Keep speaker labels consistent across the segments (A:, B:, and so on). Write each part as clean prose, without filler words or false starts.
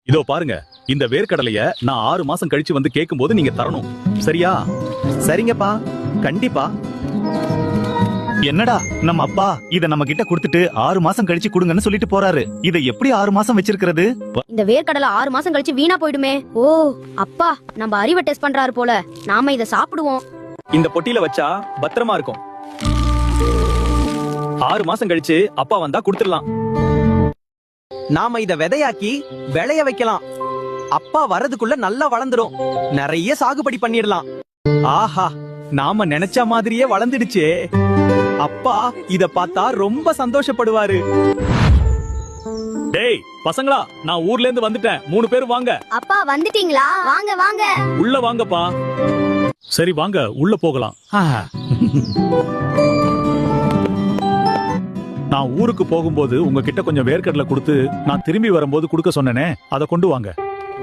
A: இதோ பாருங்க, இந்த வேர்க்கடலைய நான் 6 மாசம் கழிச்சு வந்து கேட்கும்போது நீங்க தரணும். சரியா?
B: சரிங்கப்பா, கண்டிப்பா.
C: என்னடா நம்ம அப்பா இத நம்ம கிட்ட கொடுத்துட்டு 6 மாசம் கழிச்சு கொடுங்கன்னு சொல்லிட்டு போறாரு. இத எப்படி 6 மாசம் வச்சிருக்கிறது?
D: இந்த வேர்க்கடலை 6 மாசம் கழிச்சு வீணா போயிடுமே. ஓ அப்பா, நம்ம அறிவை டெஸ்ட் பண்றாரு போல. நாம இத சாப்பிடுவோம்.
B: இந்த பொட்டியில வச்சா பத்திரமா இருக்கும். 6 மாசம் கழிச்சு அப்பா வந்தா கொடுத்துடலாம். நாம இத விதையாக்கி விளைய வைக்கலாம். அப்பா வரதுக்குள்ள நல்லா வளர்ந்துரும். நிறைய சாகுபடி பண்ணிடலாம். ஆஹா, நாம நினைச்ச மாதிரியே வளர்ந்துடுச்சே. அப்பா இத பார்த்தா ரொம்ப சந்தோஷப்படுவாரு.
A: டேய் பசங்களா, நான் ஊர்ல இருந்து வந்துட்டேன். 3 பேர் வாங்க.
D: அப்பா வந்துட்டீங்களா? வாங்க வாங்க.
A: உள்ள வாங்கப்பா. சரி வாங்க, உள்ள போகலாம். நான் ஊருக்கு போகும்போது உங்ககிட்ட கொஞ்சம் வேர்க்கடலை கொடுத்து நான் திரும்பி வரும்போது கொடுக்க சொன்னேனே, அதை கொண்டு வாங்க.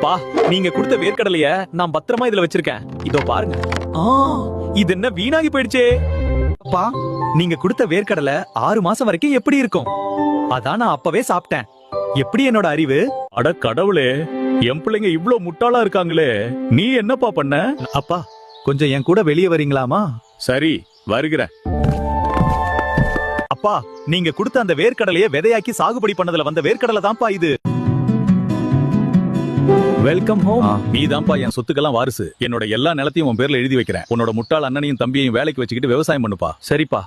B: பா, நீங்க கொடுத்த வேர்க்கடலைய நான் பத்திரமா இதுல வச்சிருக்கேன். இதோ பாருங்க. இது என்ன வீணாகி போயிடுச்சே. அப்பா, நீங்க கொடுத்த வேர்க்கடலை 6 மாசம் வரைக்கும் எப்படி இருக்கும்? அதான் நான் அப்பவே சாப்பிட்டேன். எப்படி என்னோட அறிவு?
A: அட கடவுளே, என் பிள்ளைங்க இவ்ளோ முட்டாளா இருக்காங்களே. நீ என்னப்பா பண்ண?
B: அப்பா, கொஞ்சம் என் கூட வெளியே வரீங்களாமா?
A: சரி, வருகிறேன்.
B: அப்பா, நீங்க கொடுத்த அந்த வேர்க்கடலைய விதையாக்கி சாகுபடி பண்ணதுல வந்த வேர்க்கடலை தான்ப்பா இது.
A: Welcome home. நீதான்ப்பா என் சொத்துக்கெல்லாம் வாரிசு. என்னோட எல்லா நிலத்தையும் உன் பேர்ல எழுதி வைக்கிறேன். உன்னோட முட்டாள் அண்ணனையும் தம்பியையும் வேலைக்கு வச்சுக்கிட்டு விவசாயம் பண்ணுப்பா.
B: சரிப்பா.